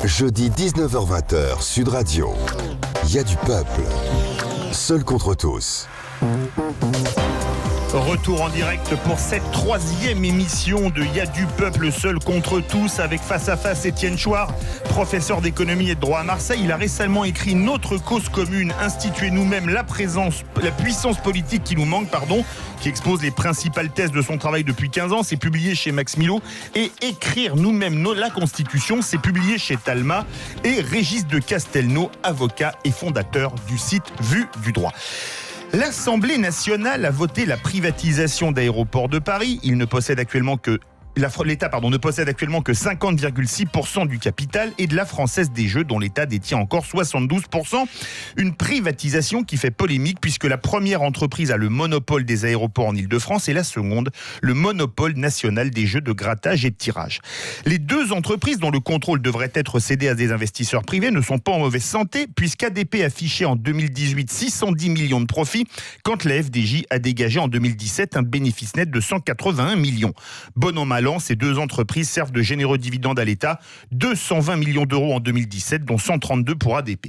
Jeudi 19h-20h, Sud Radio. Il y a du peuple. Seul contre tous. Retour en direct pour cette 3e émission de Y a du peuple seul contre tous avec face à face Étienne Chouard, professeur d'économie et de droit à Marseille. Il a récemment écrit Notre cause commune, instituer nous-mêmes la puissance politique qui nous manque, qui expose les principales thèses de son travail depuis 15 ans. C'est publié chez Max Milo. Et Écrire nous-mêmes la Constitution, c'est publié chez Talma. Et Régis de Castelnau, avocat et fondateur du site Vue du droit. L'Assemblée nationale a voté la privatisation d'Aéroports de Paris. L'État ne possède actuellement que 50,6% du capital et de la Française des Jeux, dont l'État détient encore 72%. Une privatisation qui fait polémique puisque la première entreprise a le monopole des aéroports en Île-de-France et la seconde, le monopole national des jeux de grattage et de tirage. Les deux entreprises dont le contrôle devrait être cédé à des investisseurs privés ne sont pas en mauvaise santé puisqu'ADP affichait en 2018 610 millions de profits quand la FDJ a dégagé en 2017 un bénéfice net de 181 millions. Bon an, mal an, ces deux entreprises servent de généreux dividendes à l'État, 220 millions d'euros en 2017, dont 132 pour ADP.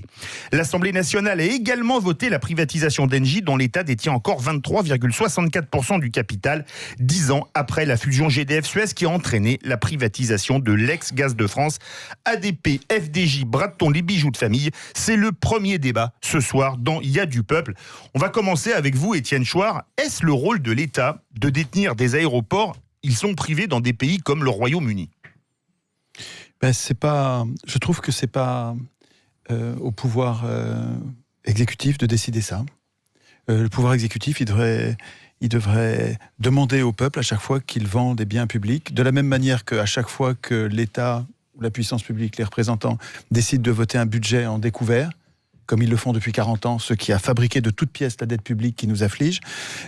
L'Assemblée nationale a également voté la privatisation d'Engie, dont l'État détient encore 23,64% du capital, 10 ans après la fusion GDF-Suez qui a entraîné la privatisation de l'ex-Gaz de France. ADP, FDJ, bras-de-ton, les bijoux de famille, c'est le premier débat ce soir dans Y a du peuple. On va commencer avec vous, Étienne Chouard. Est-ce le rôle de l'État de détenir des aéroports ? Ils sont privés dans des pays comme le Royaume-Uni. Je trouve que c'est pas au pouvoir exécutif de décider ça. Le pouvoir exécutif, il devrait demander au peuple à chaque fois qu'il vend des biens publics, de la même manière qu'à chaque fois que l'État ou la puissance publique, les représentants, décident de voter un budget en découvert, comme ils le font depuis 40 ans, ce qui a fabriqué de toutes pièces la dette publique qui nous afflige,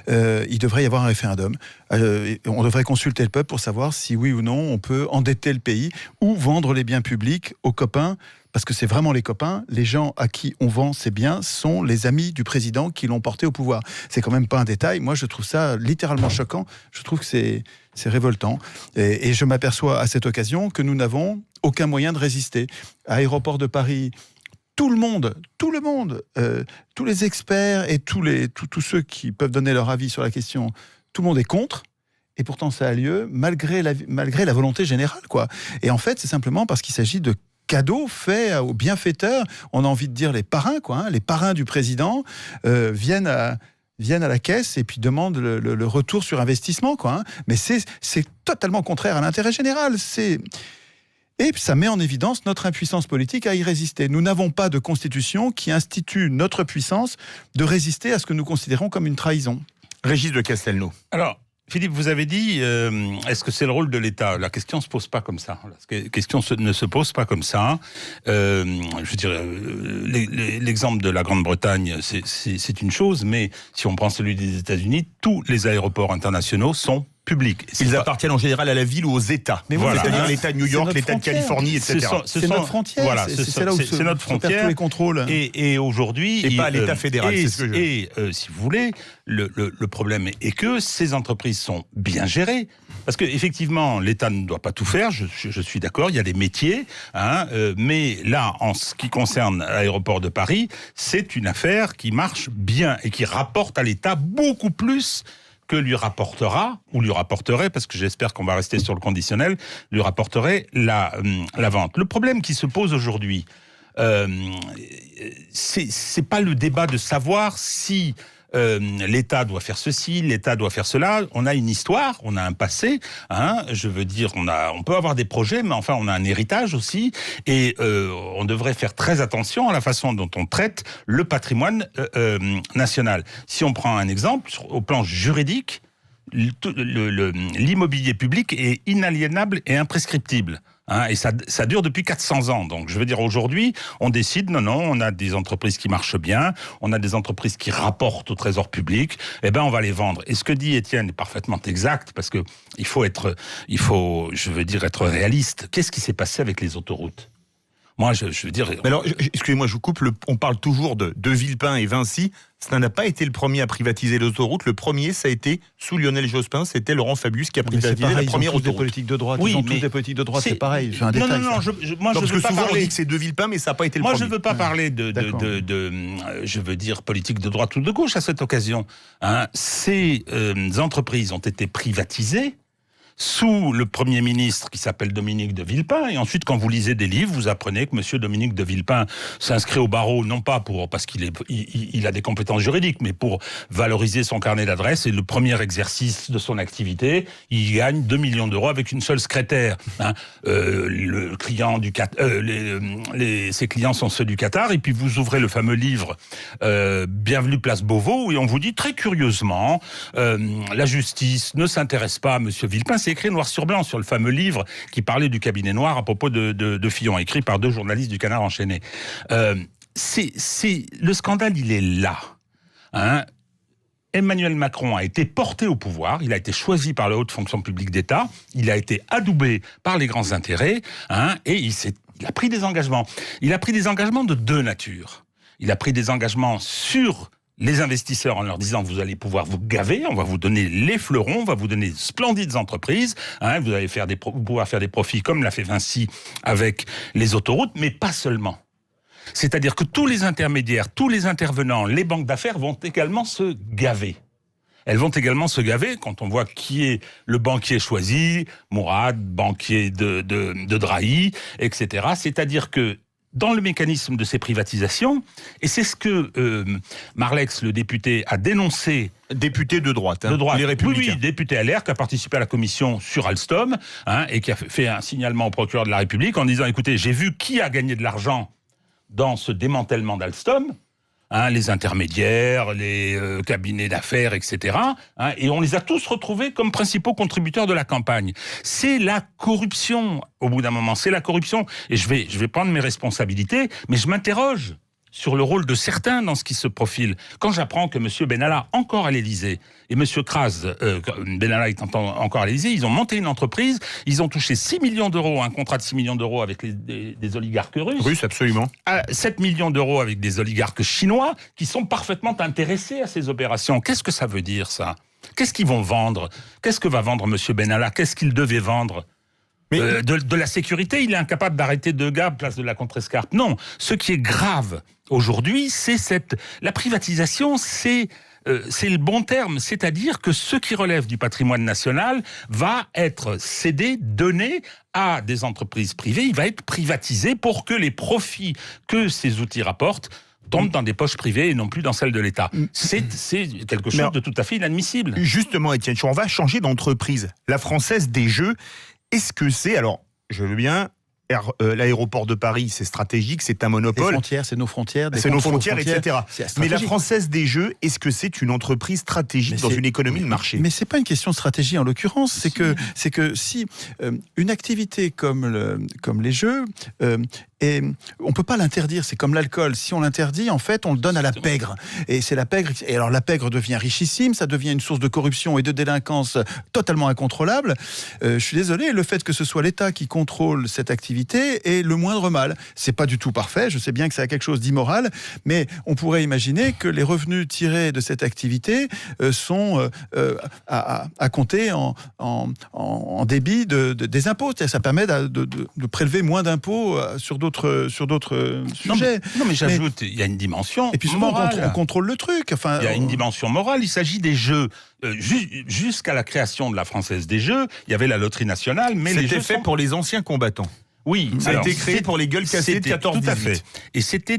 il devrait y avoir un référendum. On devrait consulter le peuple pour savoir si oui ou non on peut endetter le pays ou vendre les biens publics aux copains, parce que c'est vraiment les copains. Les gens à qui on vend ces biens sont les amis du président qui l'ont porté au pouvoir. C'est quand même pas un détail. Moi, je trouve ça littéralement choquant. Je trouve que c'est révoltant. Et je m'aperçois à cette occasion que nous n'avons aucun moyen de résister. À Aéroports de Paris, tout le monde, tous les experts et tous ceux qui peuvent donner leur avis sur la question, tout le monde est contre. Et pourtant, ça a lieu malgré la volonté générale, quoi. Et en fait, c'est simplement parce qu'il s'agit de cadeaux faits aux bienfaiteurs. On a envie de dire les parrains, quoi. Les parrains du président viennent à la caisse et puis demandent le retour sur investissement, quoi. Mais c'est totalement contraire à l'intérêt général. Et ça met en évidence notre impuissance politique à y résister. Nous n'avons pas de constitution qui institue notre puissance de résister à ce que nous considérons comme une trahison. Régis de Castelnau. Alors, Philippe, vous avez dit, est-ce que c'est le rôle de l'État ? La question ne se pose pas comme ça. La question ne se pose pas comme ça. Je veux dire, l'exemple de la Grande-Bretagne, c'est une chose, mais si on prend celui des États-Unis, tous les aéroports internationaux sont publics. Ils appartiennent en général à la ville ou aux États. Mais voilà. C'est-à-dire l'État de New York, l'État de Californie, etc. C'est notre frontière. Voilà, c'est là où c'est notre frontière. Tous les contrôles. Et aujourd'hui, pas à l'État fédéral. C'est ce que si vous voulez, le problème est que ces entreprises sont bien gérées. Parce que effectivement, l'État ne doit pas tout faire. Je suis d'accord. Il y a des métiers, mais là, en ce qui concerne l'aéroport de Paris, c'est une affaire qui marche bien et qui rapporte à l'État beaucoup plus que lui rapporterait, parce que j'espère qu'on va rester sur le conditionnel, lui rapporterait la vente. Le problème qui se pose aujourd'hui, c'est pas le débat de savoir si l'État doit faire ceci, l'État doit faire cela. On a une histoire, on a un passé. Je veux dire, on peut avoir des projets, mais enfin, on a un héritage aussi. Et on devrait faire très attention à la façon dont on traite le patrimoine national. Si on prend un exemple, au plan juridique, l'immobilier public est inaliénable et imprescriptible. Et ça dure depuis 400 ans. Donc, je veux dire, aujourd'hui, on décide, non, on a des entreprises qui marchent bien, on a des entreprises qui rapportent au trésor public, on va les vendre. Et ce que dit Étienne est parfaitement exact, parce que il faut, je veux dire, être réaliste. Qu'est-ce qui s'est passé avec les autoroutes ? Moi, je veux dire... Mais alors, excusez-moi, je vous coupe, on parle toujours de Villepin et Vinci. Ça n'a pas été le premier à privatiser l'autoroute. Le premier, ça a été, sous Lionel Jospin, c'était Laurent Fabius qui a privatisé la première ils ont tous des autoroute. politiques de droite, Oui, ils ont mais tous des politiques de droite, c'est pareil. C'est un non, détail. non, non, moi, Parce je que veux pas souvent, on parler... dit que c'est de Villepin, mais ça n'a pas été le Moi, premier. je ne veux pas parler de, je veux dire, politique de droite ou de gauche à cette occasion. Hein. Ces entreprises ont été privatisées sous le Premier ministre qui s'appelle Dominique de Villepin. Et ensuite, quand vous lisez des livres, vous apprenez que Monsieur Dominique de Villepin s'inscrit au barreau, non pas parce qu'il a des compétences juridiques, mais pour valoriser son carnet d'adresses. Et le premier exercice de son activité, il gagne 2 millions d'euros avec une seule secrétaire. Hein. Le client du ses clients sont ceux du Qatar. Et puis vous ouvrez le fameux livre Bienvenue place Beauvau, et on vous dit très curieusement, la justice ne s'intéresse pas à Monsieur Villepin. C'est écrit noir sur blanc sur le fameux livre qui parlait du cabinet noir à propos de Fillon, écrit par 2 journalistes du Canard enchaîné. Le scandale, il est là. Hein. Emmanuel Macron a été porté au pouvoir, il a été choisi par la haute fonction publique d'État, il a été adoubé par les grands intérêts, hein, et il a pris des engagements. Il a pris des engagements de 2 natures. Il a pris des engagements sur les investisseurs en leur disant vous allez pouvoir vous gaver, on va vous donner les fleurons, on va vous donner de splendides entreprises, hein, vous allez pouvoir faire des profits comme l'a fait Vinci avec les autoroutes, mais pas seulement. C'est-à-dire que tous les intermédiaires, tous les intervenants, les banques d'affaires vont également se gaver. Elles vont également se gaver quand on voit qui est le banquier choisi, Mourad, banquier de Drahi, etc. C'est-à-dire que dans le mécanisme de ces privatisations, et c'est ce que Marlex, le député, a dénoncé. Député de droite, de droite. Les Républicains. Oui, député LR, qui a participé à la commission sur Alstom, hein, et qui a fait un signalement au procureur de la République en disant, écoutez, j'ai vu qui a gagné de l'argent dans ce démantèlement d'Alstom, hein, les intermédiaires, les cabinets d'affaires, etc. Hein, et on les a tous retrouvés comme principaux contributeurs de la campagne. C'est la corruption, au bout d'un moment, c'est la corruption. Et je vais prendre mes responsabilités, mais je m'interroge sur le rôle de certains dans ce qui se profile. Quand j'apprends que M. Benalla, encore à l'Élysée, et M. Kras, Benalla étant encore à l'Élysée, ils ont monté une entreprise, ils ont touché 6 millions d'euros, un contrat de 6 millions d'euros avec des oligarques russes. Russes, absolument. 7 millions d'euros avec des oligarques chinois qui sont parfaitement intéressés à ces opérations. Qu'est-ce que ça veut dire, ça ? Qu'est-ce qu'ils vont vendre ? Qu'est-ce que va vendre M. Benalla ? Qu'est-ce qu'il devait vendre ? De la sécurité, il est incapable d'arrêter 2 gars place de la Contrescarpe. Non, ce qui est grave aujourd'hui, c'est la privatisation, c'est le bon terme, c'est-à-dire que ce qui relève du patrimoine national va être cédé, donné à des entreprises privées, il va être privatisé pour que les profits que ces outils rapportent tombent dans des poches privées et non plus dans celles de l'État. C'est quelque chose de tout à fait inadmissible. Justement, Étienne, on va changer d'entreprise. La Française des Jeux, est-ce que c'est, alors je veux bien, l'aéroport de Paris, c'est stratégique, c'est un monopole. Les frontières, c'est nos frontières. C'est nos frontières, etc. Mais la Française des Jeux, est-ce que c'est une entreprise stratégique dans une économie de marché ? Mais c'est pas une question de stratégie en l'occurrence. C'est que si une activité comme les Jeux et on peut pas l'interdire, c'est comme l'alcool. Si on l'interdit, en fait, on le donne à la pègre. Et c'est la pègre. Et alors la pègre devient richissime, ça devient une source de corruption et de délinquance totalement incontrôlable. Je suis désolé, le fait que ce soit l'État qui contrôle cette activité est le moindre mal. C'est pas du tout parfait. Je sais bien que ça a quelque chose d'immoral, mais on pourrait imaginer que les revenus tirés de cette activité sont à compter en débit des impôts. Ça permet de prélever moins d'impôts sur d'autres sujets. Non, mais j'ajoute, il y a une dimension et puis souvent, morale. on contrôle le truc. Enfin, il y a une dimension morale. Il s'agit des Jeux. Jusqu'à la création de la Française des Jeux, il y avait la loterie nationale, mais les Jeux fait pour les anciens combattants. Oui, ça a été créé pour les gueules cassées de 14-18. Tout à fait. Et c'était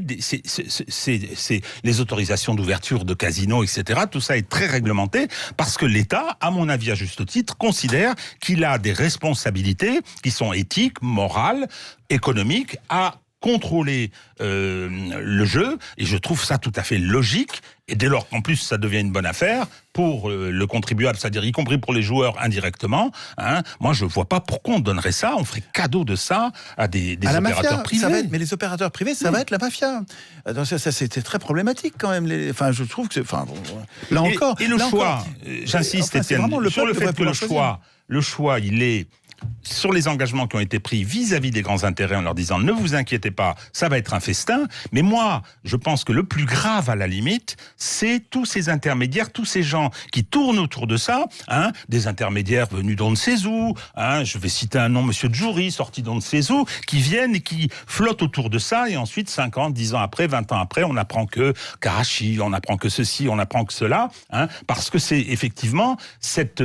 les autorisations d'ouverture de casinos, etc. Tout ça est très réglementé parce que l'État, à mon avis à juste titre, considère qu'il a des responsabilités qui sont éthiques, morales, économiques à contrôler le jeu, et je trouve ça tout à fait logique, et dès lors qu'en plus ça devient une bonne affaire pour le contribuable, c'est-à-dire y compris pour les joueurs indirectement, hein, moi je vois pas pourquoi on donnerait ça, on ferait cadeau de ça à des opérateurs mafia, privés. Mais les opérateurs privés, ça va être la mafia. Donc ça c'était très problématique quand même. Je trouve que là encore. Et le choix, j'insiste Étienne, sur le fait que le choix, il est sur les engagements qui ont été pris vis-à-vis des grands intérêts en leur disant ne vous inquiétez pas, ça va être un festin. Mais moi, je pense que le plus grave à la limite, c'est tous ces intermédiaires, tous ces gens qui tournent autour de ça, des intermédiaires venus d'on ne sait où, je vais citer un nom, Monsieur Djouri, sorti d'on ne sait où, qui viennent et qui flottent autour de ça, et ensuite 5 ans, 10 ans après, 20 ans après, on apprend que Karachi, on apprend que ceci, on apprend que cela, parce que c'est effectivement cette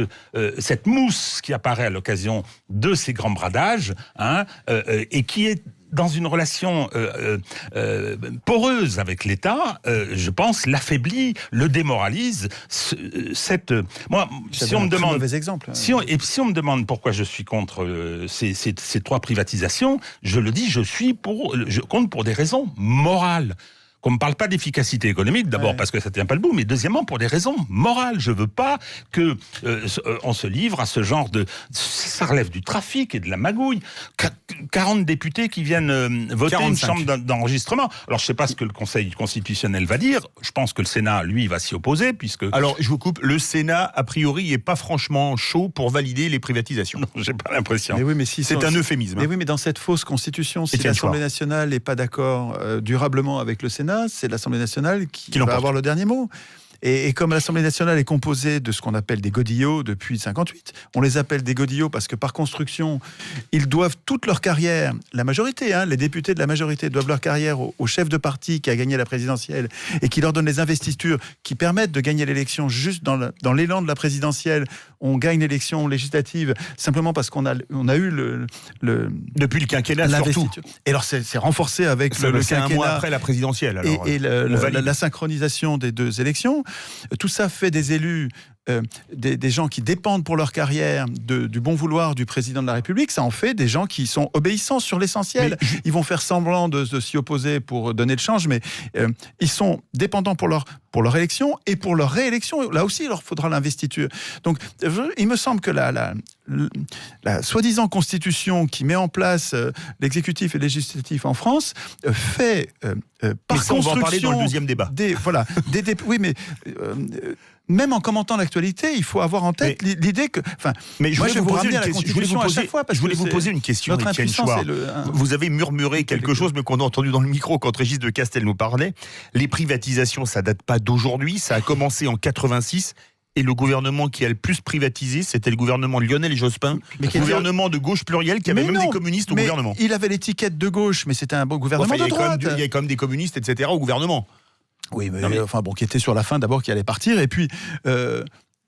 mousse qui apparaît à l'occasion de ces grands bradages, et qui est dans une relation poreuse avec l'État, je pense, l'affaiblit, le démoralise. Moi, si on me demande, mauvais exemple. si on me demande pourquoi je suis contre ces 3 privatisations, je le dis, je compte pour des raisons morales. Qu'on ne parle pas d'efficacité économique, d'abord parce que ça ne tient pas le bout, mais deuxièmement pour des raisons morales. Je ne veux pas que on se livre à ce genre de... Ça relève du trafic et de la magouille. 40 députés qui viennent voter 45. Une chambre d'enregistrement. Alors je ne sais pas ce que le Conseil constitutionnel va dire. Je pense que le Sénat, lui, va s'y opposer, puisque... Alors je vous coupe, le Sénat, a priori, n'est pas franchement chaud pour valider les privatisations. Non, j'ai pas l'impression. Mais oui, mais si c'est un euphémisme. Mais oui, mais dans cette fausse constitution, si l'Assemblée nationale n'est pas d'accord durablement avec le Sénat, c'est l'Assemblée nationale qui va avoir le dernier mot. Et comme l'Assemblée nationale est composée de ce qu'on appelle des godillots depuis 58, on les appelle des godillots parce que par construction, ils doivent toute leur carrière, la majorité, les députés de la majorité doivent leur carrière au chef de parti qui a gagné la présidentielle et qui leur donne les investitures qui permettent de gagner l'élection juste dans l'élan de la présidentielle. On gagne l'élection législative simplement parce qu'on a eu le depuis le quinquennat surtout. Et alors c'est renforcé avec le quinquennat. Un mois après la présidentielle. Alors, et la synchronisation des 2 élections. Tout ça fait des élus, des gens qui dépendent pour leur carrière du bon vouloir du président de la République. Ça en fait des gens qui sont obéissants sur l'essentiel. Ils vont faire semblant de s'y opposer pour donner le change, mais ils sont dépendants pour leur élection et pour leur réélection. Là aussi, il leur faudra l'investiture. Donc, il me semble que la soi-disant constitution qui met en place l'exécutif et le législatif en France fait par construction... on va en parler dans le deuxième débat. Oui, mais... même en commentant l'actualité, il faut avoir en tête l'idée que... Mais je voulais vous poser une question, Étienne Chouard. Vous avez murmuré quelque chose, mais qu'on a entendu dans le micro quand Régis de Castel nous parlait. Les privatisations, ça date pas d'aujourd'hui, ça a commencé en 86. Et le gouvernement qui a le plus privatisé, c'était le gouvernement de Lionel Jospin, gouvernement de gauche pluriel qui avait même des communistes au gouvernement. Il avait l'étiquette de gauche, mais c'était un bon gouvernement de droite. Il y a quand même des communistes, etc. au gouvernement. Oui, mais qui était sur la fin d'abord, qui allait partir, et puis...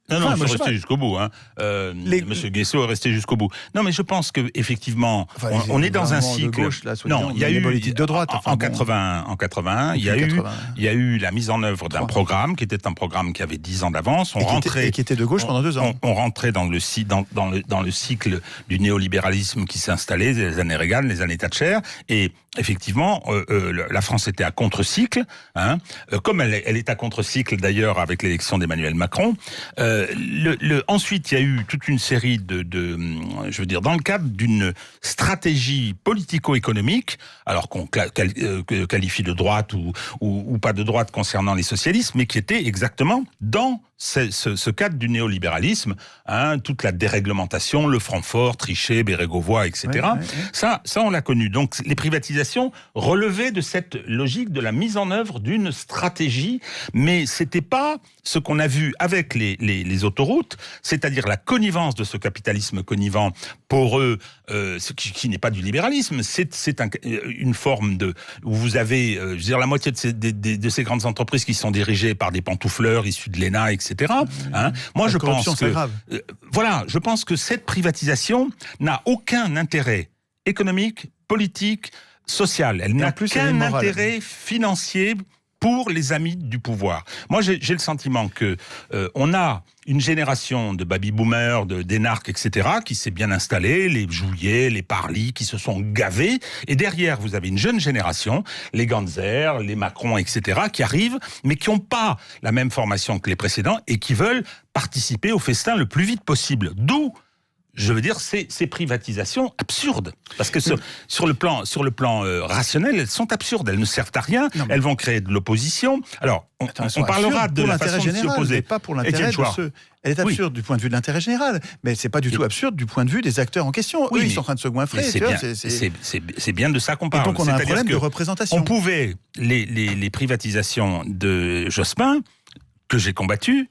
Non, je suis resté jusqu'au bout. Monsieur Guesso est resté jusqu'au bout. Non, mais je pense que effectivement, on est dans un cycle. Gauche, là, il y a eu politique de droite. En 81, il y a eu la mise en œuvre d'un programme qui était un programme qui avait 10 ans d'avance. Qui était de gauche pendant 2 ans. On rentrait dans le cycle du néolibéralisme qui s'est installé, les années Reagan, les années Thatcher, et effectivement, la France était à contre-cycle, comme elle est à contre-cycle d'ailleurs avec l'élection d'Emmanuel Macron. Ensuite, il y a eu toute une série je veux dire, dans le cadre d'une stratégie politico-économique, alors qu'on qualifie de droite ou pas de droite concernant les socialistes, mais qui était exactement dans ce cadre du néolibéralisme, toute la déréglementation, le Francfort, Trichet, Bérégovoy, etc. Ça, on l'a connu. Donc, les privatisations relevaient de cette logique de la mise en œuvre d'une stratégie, mais c'était pas ce qu'on a vu avec les autoroutes, c'est-à-dire la connivence de ce capitalisme connivent poreux, ce qui n'est pas du libéralisme, c'est une forme où vous avez, je veux dire, la moitié de ces grandes entreprises qui sont dirigées par des pantoufleurs issus de l'ENA, etc. Moi, je pense que je pense que cette privatisation n'a aucun intérêt économique, politique, social. Elle n'a qu'un intérêt financier pour les amis du pouvoir. Moi, j'ai le sentiment que on a une génération de baby-boomers, d'énarques, etc., qui s'est bien installée, les Jouyet, les Parly, qui se sont gavés, et derrière, vous avez une jeune génération, les Ganzer, les Macron, etc., qui arrivent, mais qui n'ont pas la même formation que les précédents, et qui veulent participer au festin le plus vite possible. D'où je veux dire, ces privatisations absurdes. Parce que sur le plan rationnel, elles sont absurdes. Elles ne servent à rien. Elles vont créer de l'opposition. Alors, on parlera de la façon de s'y opposer. Mais pas pour l'intérêt de ceux... Elle est absurde du point de vue de l'intérêt général, mais c'est pas du tout absurde du point de vue des acteurs en question. Oui, ils sont en train de se goinfrer. C'est bien de ça qu'on parle. Et donc on a un problème de représentation. On pouvait, les privatisations de Jospin, que j'ai combattu,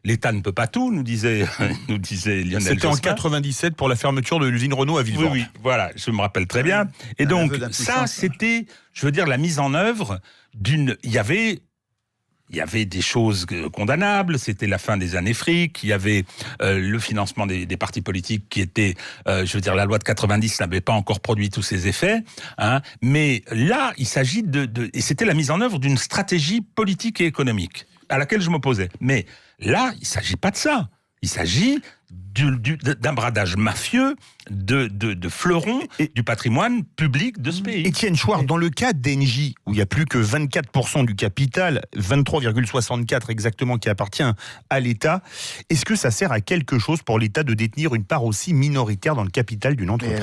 l'État ne peut pas tout, nous disait Lionel Jospin. C'était en 97 pour la fermeture de l'usine Renault à Villefort. Oui, voilà, je me rappelle très bien. Et donc, ça, c'était, je veux dire, la mise en œuvre d'une... Il y avait des choses condamnables, c'était la fin des années fric, il y avait le financement des partis politiques qui était, je veux dire, la loi de 90 n'avait pas encore produit tous ses effets, mais là, il s'agit et c'était la mise en œuvre d'une stratégie politique et économique à laquelle je m'opposais. Mais là, il ne s'agit pas de ça. Il s'agit d'un bradage mafieux de fleurons du patrimoine public de ce pays. Étienne Chouard, dans le cas d'Engie, où il n'y a plus que 24% du capital, 23,64 exactement qui appartient à l'État, est-ce que ça sert à quelque chose pour l'État de détenir une part aussi minoritaire dans le capital d'une entreprise ?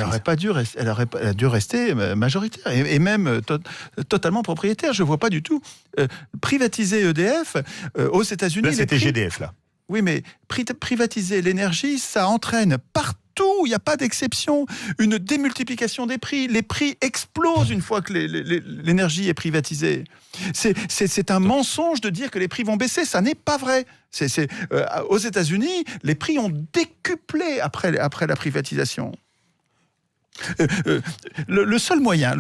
Elle a dû rester majoritaire et même totalement propriétaire. Je ne vois pas du tout privatiser EDF aux États-Unis. Là, c'était GDF, là. Oui, mais privatiser l'énergie, ça entraîne partout, il n'y a pas d'exception, une démultiplication des prix. Les prix explosent une fois que l'énergie est privatisée. C'est un mensonge de dire que les prix vont baisser, ça n'est pas vrai. Aux États-Unis, les prix ont décuplé après la privatisation. Le seul moyen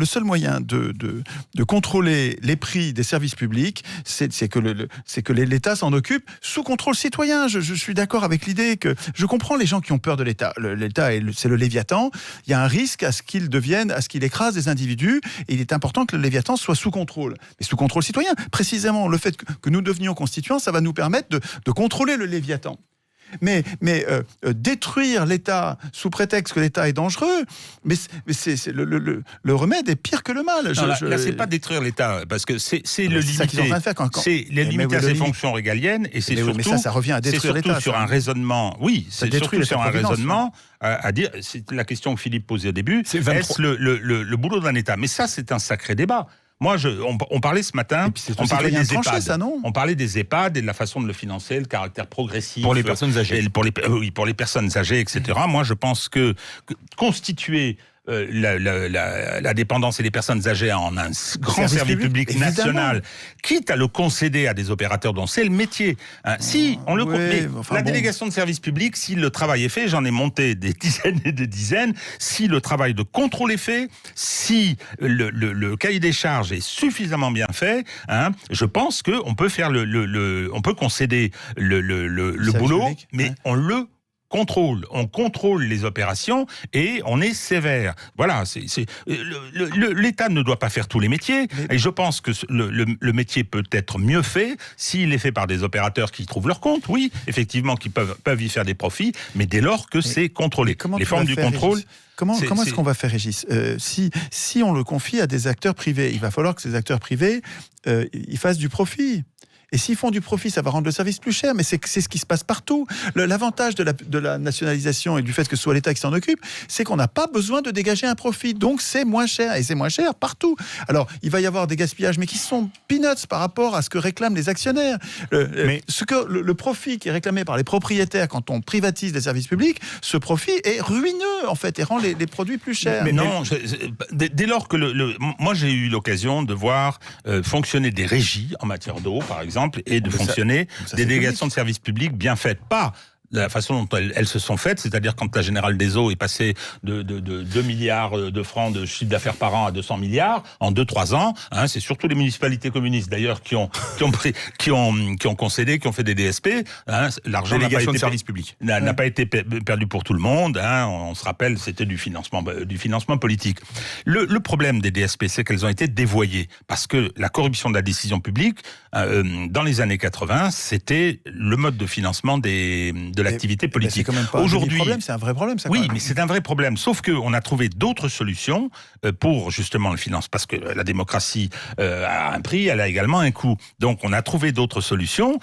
de contrôler les prix des services publics, c'est que l'État s'en occupe sous contrôle citoyen. Je suis d'accord avec l'idée que je comprends les gens qui ont peur de l'État. L'État, c'est le Léviathan. Il y a un risque à ce qu'il écrase des individus. Et il est important que le Léviathan soit sous contrôle, mais sous contrôle citoyen. Précisément, le fait que nous devenions constituants, ça va nous permettre de contrôler le Léviathan. Mais détruire l'État sous prétexte que l'État est dangereux, mais le remède est pire que le mal. Là, c'est pas détruire l'État, parce que c'est le limiter. C'est les limiter à ses fonctions régaliennes, et c'est surtout. Mais ça revient à détruire l'État. Sur un raisonnement. Oui, c'est surtout sur un raisonnement à dire. C'est la question que Philippe posait au début. Est-ce le boulot d'un État ? Mais ça, c'est un sacré débat. Moi, on parlait ce matin, on parlait des EHPAD. Ça, non ? On parlait des EHPAD et de la façon de le financer, le caractère progressif. Pour les personnes âgées. Pour les personnes âgées, etc. Moi, je pense que constituer la dépendance et les personnes âgées en un grand service public national, quitte à le concéder à des opérateurs dont c'est le métier. Si on le délégation de service public, si le travail est fait, j'en ai monté des dizaines et des dizaines, si le travail de contrôle est fait, si le cahier des charges est suffisamment bien fait, je pense que on peut faire on peut concéder le boulot, public, mais on le on contrôle les opérations et on est sévère. Voilà, l'État ne doit pas faire tous les métiers, et je pense que le métier peut être mieux fait s'il est fait par des opérateurs qui trouvent leur compte, oui, effectivement, qui peuvent y faire des profits, mais dès lors que c'est contrôlé. Les formes du contrôle... Comment est-ce qu'on va faire, Régis ? Si on le confie à des acteurs privés, il va falloir que ces acteurs privés ils fassent du profit. Et s'ils font du profit, ça va rendre le service plus cher, mais c'est ce qui se passe partout. L'avantage de la nationalisation et du fait que ce soit l'État qui s'en occupe, c'est qu'on n'a pas besoin de dégager un profit, donc c'est moins cher, et c'est moins cher partout. Alors, il va y avoir des gaspillages, mais qui sont peanuts par rapport à ce que réclament les actionnaires. Le profit qui est réclamé par les propriétaires quand on privatise des services publics, ce profit est ruineux, en fait, et rend les produits plus chers. Dès lors que moi j'ai eu l'occasion de voir fonctionner des régies en matière d'eau, par exemple, et de fonctionner des délégations de services publics bien faites. Pas la façon dont elles se sont faites, c'est-à-dire quand la Générale des Eaux est passée de 2 milliards de francs de chiffre d'affaires par an à 200 milliards en 2-3 ans, c'est surtout les municipalités communistes d'ailleurs qui ont concédé, qui ont fait des DSP. L'argent délégation de services publics n'a pas été perdu pour tout le monde. On se rappelle, c'était du financement politique. Le problème des DSP, c'est qu'elles ont été dévoyées parce que la corruption de la décision publique dans les années 80, c'était le mode de financement de de l'activité politique. C'est quand même pas aujourd'hui, un problème, c'est un vrai problème. Ça, oui, mais c'est un vrai problème. Sauf qu'on a trouvé d'autres solutions pour justement le finance, parce que la démocratie a un prix, elle a également un coût. Donc on a trouvé d'autres solutions,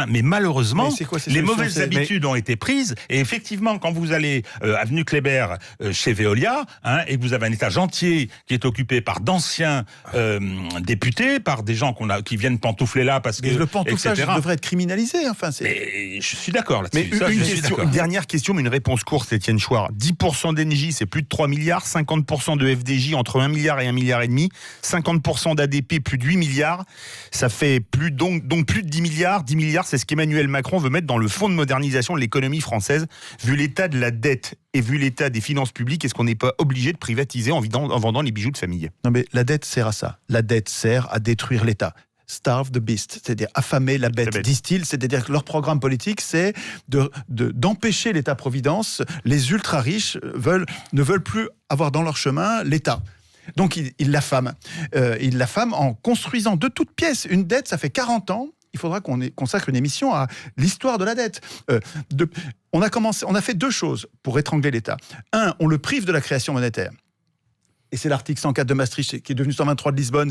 mais malheureusement, les mauvaises habitudes ont été prises. Et effectivement, quand vous allez avenue Kléber chez Veolia, et que vous avez un étage entier qui est occupé par d'anciens députés, par des gens qui viennent pantoufler là parce que le pantouflage devrait être criminalisé. Enfin, mais je suis d'accord là-dessus. Mais une dernière question, mais une réponse courte, Étienne Chouard. 10% d'Engie, c'est plus de 3 milliards. 50% de FDJ, entre 1 milliard et 1,5 milliard. 50% d'ADP, plus de 8 milliards. Ça fait donc plus de 10 milliards. 10 milliards, c'est ce qu'Emmanuel Macron veut mettre dans le fonds de modernisation de l'économie française. Vu l'état de la dette et vu l'état des finances publiques, est-ce qu'on n'est pas obligé de privatiser en vendant les bijoux de famille ? Non, mais la dette sert à ça. La dette sert à détruire l'État. Starve the beast, c'est-à-dire affamer la bête, disent-ils. C'est-à-dire que leur programme politique, c'est d'empêcher l'État-providence. Les ultra-riches ne veulent plus avoir dans leur chemin l'État. Donc ils l'affament. Ils l'affament en construisant de toutes pièces. Une dette, ça fait 40 ans. Il faudra qu'on consacre une émission à l'histoire de la dette. On a fait deux choses pour étrangler l'État. Un, on le prive de la création monétaire. Et c'est l'article 104 de Maastricht qui est devenu 123 de Lisbonne.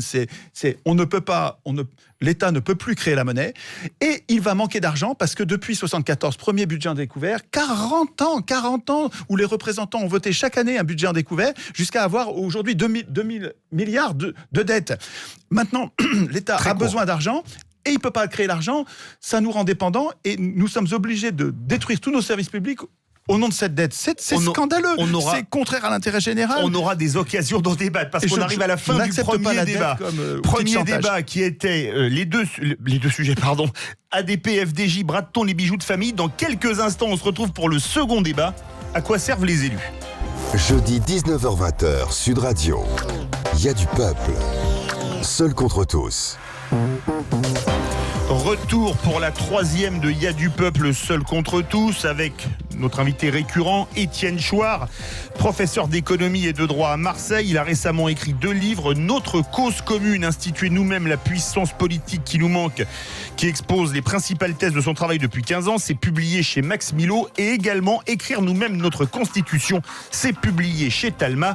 L'État ne peut plus créer la monnaie. Et il va manquer d'argent parce que depuis 1974, premier budget en découvert, 40 ans où les représentants ont voté chaque année un budget en découvert, jusqu'à avoir aujourd'hui 2000 milliards de dettes. Maintenant, l'État a besoin d'argent. Et il ne peut pas créer l'argent, ça nous rend dépendants et nous sommes obligés de détruire tous nos services publics au nom de cette dette. C'est scandaleux, c'est contraire à l'intérêt général. On aura des occasions d'en débattre parce qu'on arrive à la fin du premier débat. Premier débat qui était les deux sujets, ADP, FDJ, bras de thon, les bijoux de famille. Dans quelques instants, on se retrouve pour le second débat. À quoi servent les élus ? Jeudi 19h-20h, Sud Radio. Il y a du peuple. Seul contre tous. Retour pour la troisième de Y a du peuple seul contre tous avec notre invité récurrent Étienne Chouard, professeur d'économie et de droit à Marseille. Il a récemment écrit 2 livres, Notre cause commune, instituer nous-mêmes la puissance politique qui nous manque, qui expose les principales thèses de son travail depuis 15 ans. C'est publié chez Max Milo et également Écrire nous-mêmes notre constitution. C'est publié chez Talma.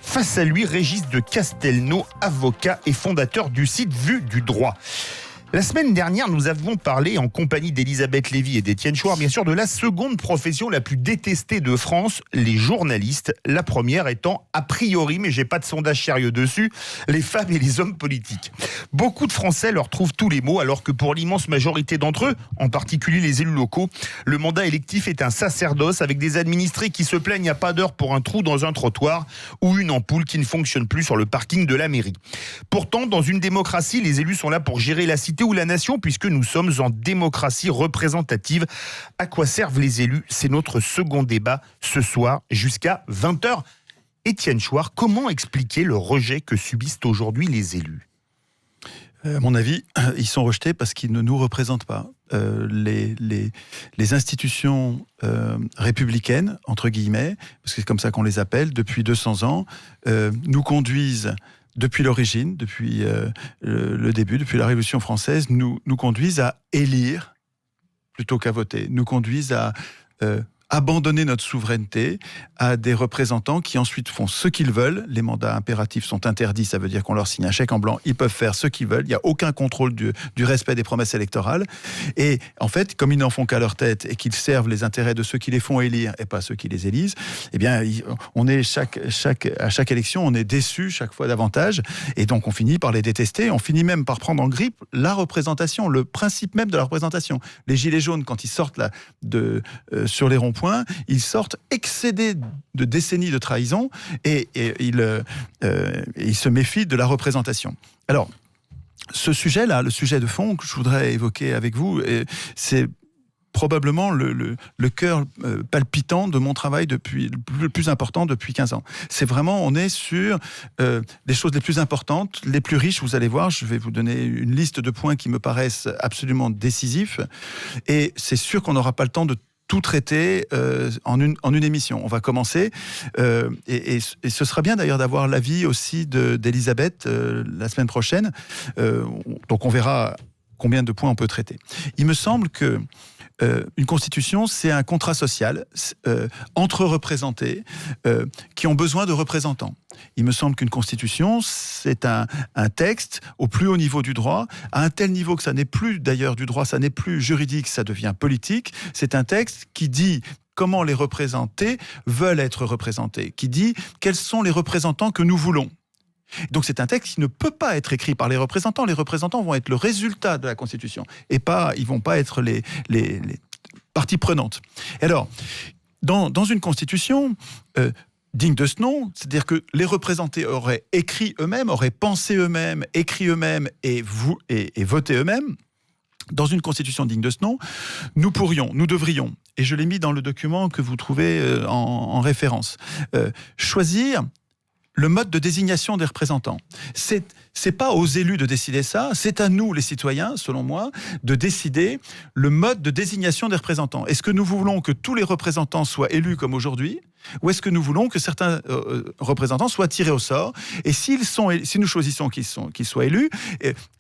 Face à lui, Régis de Castelnau, avocat et fondateur du site Vue du droit. La semaine dernière, nous avons parlé en compagnie d'Elisabeth Lévy et d'Étienne Chouard, bien sûr, de la seconde profession la plus détestée de France, les journalistes. La première étant, a priori, mais j'ai pas de sondage sérieux dessus, les femmes et les hommes politiques. Beaucoup de Français leur trouvent tous les maux, alors que pour l'immense majorité d'entre eux, en particulier les élus locaux, le mandat électif est un sacerdoce avec des administrés qui se plaignent à pas d'heure pour un trou dans un trottoir ou une ampoule qui ne fonctionne plus sur le parking de la mairie. Pourtant, dans une démocratie, les élus sont là pour gérer la cité ou la nation, puisque nous sommes en démocratie représentative. À quoi servent les élus ? C'est notre second débat ce soir jusqu'à 20h. Étienne Chouard, comment expliquer le rejet que subissent aujourd'hui les élus ? À mon avis, ils sont rejetés parce qu'ils ne nous représentent pas. Les institutions républicaines, entre guillemets, parce que c'est comme ça qu'on les appelle, depuis 200 ans, nous conduisent depuis l'origine, depuis le début, depuis la Révolution française, nous conduisent à élire plutôt qu'à voter, nous conduisent à abandonner notre souveraineté à des représentants qui ensuite font ce qu'ils veulent. Les mandats impératifs sont interdits, ça veut dire qu'on leur signe un chèque en blanc, ils peuvent faire ce qu'ils veulent, il n'y a aucun contrôle du respect des promesses électorales. Et en fait, comme ils n'en font qu'à leur tête et qu'ils servent les intérêts de ceux qui les font élire et pas ceux qui les élisent, eh bien, on est à chaque élection, on est déçu chaque fois davantage, et donc on finit par les détester, on finit même par prendre en grippe la représentation, le principe même de la représentation. Les gilets jaunes, quand ils sortent là, sur les ronds-points, ils sortent excédés de décennies de trahison et ils se méfient de la représentation. Alors, ce sujet-là, le sujet de fond que je voudrais évoquer avec vous, c'est probablement le cœur palpitant de mon travail le plus important depuis 15 ans. C'est vraiment, on est sur les choses les plus importantes, les plus riches, vous allez voir, je vais vous donner une liste de points qui me paraissent absolument décisifs, et c'est sûr qu'on n'aura pas le temps de tout traiter en une émission. On va commencer, et ce sera bien d'ailleurs d'avoir l'avis aussi d'Elisabeth la semaine prochaine, donc on verra combien de points on peut traiter. Il me semble que une constitution, c'est un contrat social entre représentés qui ont besoin de représentants. Il me semble qu'une constitution, c'est un texte au plus haut niveau du droit, à un tel niveau que ça n'est plus d'ailleurs du droit, ça n'est plus juridique, ça devient politique. C'est un texte qui dit comment les représentés veulent être représentés, qui dit quels sont les représentants que nous voulons. Donc c'est un texte qui ne peut pas être écrit par les représentants. Les représentants vont être le résultat de la Constitution et ils vont pas être les parties prenantes. Et alors, dans une Constitution digne de ce nom, c'est-à-dire que les représentés auraient écrit eux-mêmes, auraient pensé eux-mêmes, écrit eux-mêmes et voté eux-mêmes. Dans une constitution digne de ce nom, nous devrions, et je l'ai mis dans le document que vous trouvez en référence, choisir le mode de désignation des représentants. C'est pas aux élus de décider ça, c'est à nous, les citoyens, selon moi, de décider le mode de désignation des représentants. Est-ce que nous voulons que tous les représentants soient élus comme aujourd'hui ? Ou est-ce que nous voulons que certains représentants soient tirés au sort ? Et si nous choisissons qu'ils soient élus,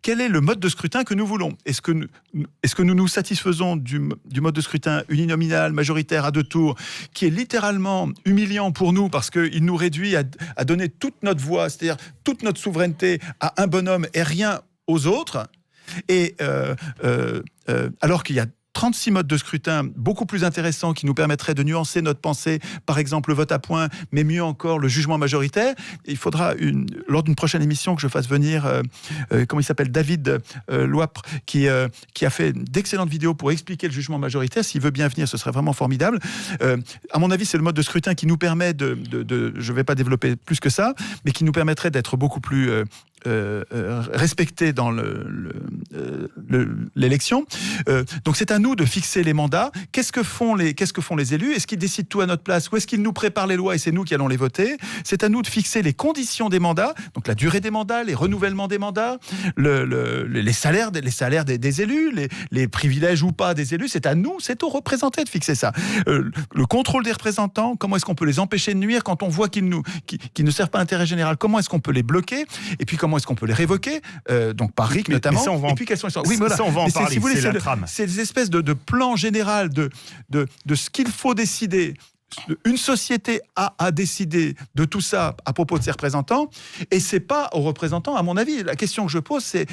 quel est le mode de scrutin que nous voulons ? Est-ce que nous nous satisfaisons du mode de scrutin uninominal, majoritaire, à 2 tours, qui est littéralement humiliant pour nous parce qu'il nous réduit à donner toute notre voix, c'est-à-dire toute notre souveraineté à un bonhomme et rien aux autres, et alors qu'il y a 36 modes de scrutin beaucoup plus intéressants qui nous permettraient de nuancer notre pensée, par exemple le vote à points, mais mieux encore le jugement majoritaire. Il faudra, lors d'une prochaine émission, que je fasse venir, comment il s'appelle, David Loapre, qui a fait d'excellentes vidéos pour expliquer le jugement majoritaire. S'il veut bien venir, ce serait vraiment formidable. À mon avis, c'est le mode de scrutin qui nous permet je ne vais pas développer plus que ça, mais qui nous permettrait d'être beaucoup plus respectés dans l'élection. Donc c'est à nous de fixer les mandats. Qu'est-ce que font les élus ? Est-ce qu'ils décident tout à notre place ou est-ce qu'ils nous préparent les lois et c'est nous qui allons les voter ? C'est à nous de fixer les conditions des mandats, donc la durée des mandats, les renouvellements des mandats, les salaires des élus, les privilèges ou pas des élus. C'est à nous, c'est aux représentés de fixer ça. Le contrôle des représentants, comment est-ce qu'on peut les empêcher de nuire quand on voit qu'ils ne servent pas l'intérêt général ? Comment est-ce qu'on peut les bloquer ? Et puis comment est-ce qu'on peut les révoquer, donc par RIC notamment. Mais ça, et puis quelles sont les... Oui, voilà. Ça, on va en parler, c'est la trame. C'est des espèces de plan général de ce qu'il faut décider. Une société a décidé de tout ça à propos de ses représentants, et c'est pas aux représentants, à mon avis. La question que je pose, c'est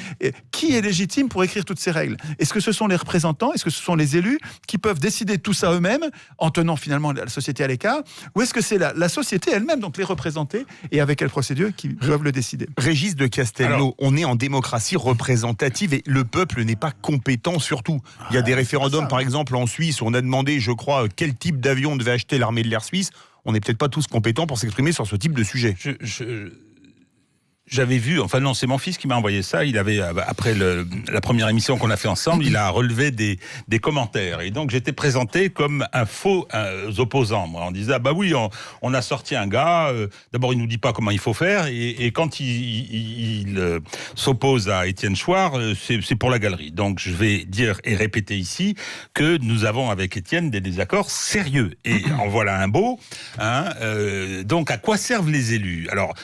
qui est légitime pour écrire toutes ces règles ? Est-ce que ce sont les représentants ? Est-ce que ce sont les élus qui peuvent décider tout ça eux-mêmes, en tenant finalement la société à l'écart ? Ou est-ce que c'est la société elle-même, donc les représentés, et avec quelle procédure, qui doivent le décider ? Régis de Castelnau, on est en démocratie représentative et le peuple n'est pas compétent surtout. Il y a des référendums, par exemple en Suisse, où on a demandé, je crois, quel type d'avion devait acheter l'armée de l'air suisse. On n'est peut-être pas tous compétents pour s'exprimer sur ce type de sujet. J'avais vu, enfin non, c'est mon fils qui m'a envoyé ça. Il avait, après la première émission qu'on a fait ensemble, il a relevé des commentaires. Et donc j'étais présenté comme un faux opposant. Moi, on disait, ah bah oui, on a sorti un gars, d'abord il nous dit pas comment il faut faire, et quand il s'oppose à Étienne Chouard, c'est pour la galerie. Donc je vais dire et répéter ici que nous avons avec Étienne des désaccords sérieux. Et en voilà un beau. Donc à quoi servent les élus ? Alors,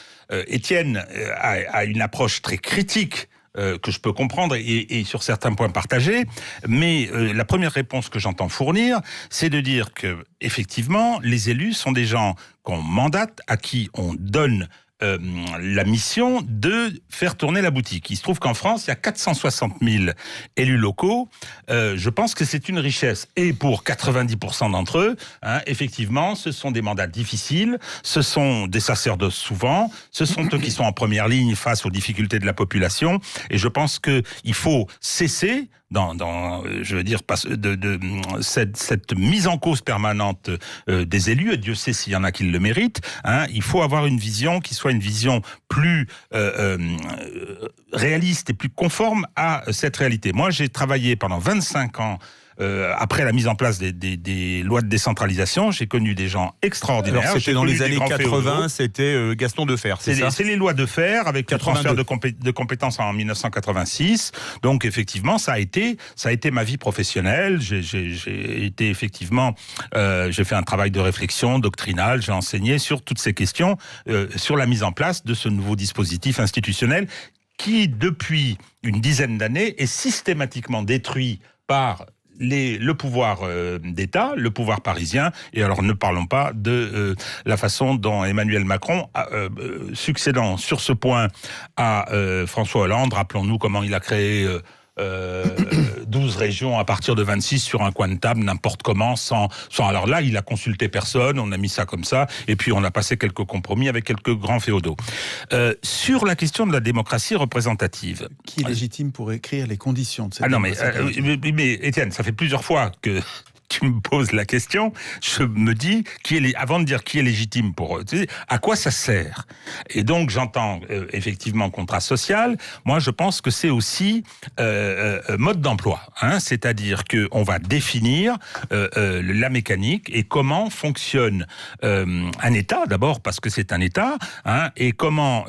Étienne a une approche très critique que je peux comprendre et sur certains points partagés, mais la première réponse que j'entends fournir, c'est de dire que effectivement, les élus sont des gens qu'on mandate, à qui on donne la mission de faire tourner la boutique. Il se trouve qu'en France, il y a 460 000 élus locaux. Je pense que c'est une richesse. Et pour 90% d'entre eux, effectivement, ce sont des mandats difficiles, ce sont des sacerdoces souvent, ce sont eux qui sont en première ligne face aux difficultés de la population. Et je pense qu'il faut cesser je veux dire, cette mise en cause permanente des élus, et Dieu sait s'il y en a qui le méritent. Il faut avoir une vision qui soit une vision plus réaliste et plus conforme à cette réalité. Moi, j'ai travaillé pendant 25 ans après la mise en place des lois de décentralisation, j'ai connu des gens extraordinaires. Alors, c'était dans les années 80, c'était Gaston Defferre, c'est ça ? C'est les lois Defferre, avec le transfert de compétences en 1986. Donc, effectivement, ça a été ma vie professionnelle. J'ai été effectivement, j'ai fait un travail de réflexion doctrinale, j'ai enseigné sur toutes ces questions, sur la mise en place de ce nouveau dispositif institutionnel qui, depuis une dizaine d'années, est systématiquement détruit par le pouvoir d'État, le pouvoir parisien, et alors ne parlons pas de la façon dont Emmanuel Macron, succédant sur ce point à François Hollande, rappelons-nous comment il a créé 12 régions à partir de 26 sur un coin de table, n'importe comment, sans... Alors là, il a consulté personne, on a mis ça comme ça, et puis on a passé quelques compromis avec quelques grands féodaux. Sur la question de la démocratie représentative... Qui est légitime pour écrire les conditions de cette démocratie? Mais Étienne, ça fait plusieurs fois que... tu me poses la question, je me dis, avant de dire qui est légitime pour... à quoi ça sert? Et donc, j'entends effectivement contrat social. Moi, je pense que c'est aussi mode d'emploi. C'est-à-dire qu'on va définir la mécanique et comment fonctionne un État, d'abord parce que c'est un État, et comment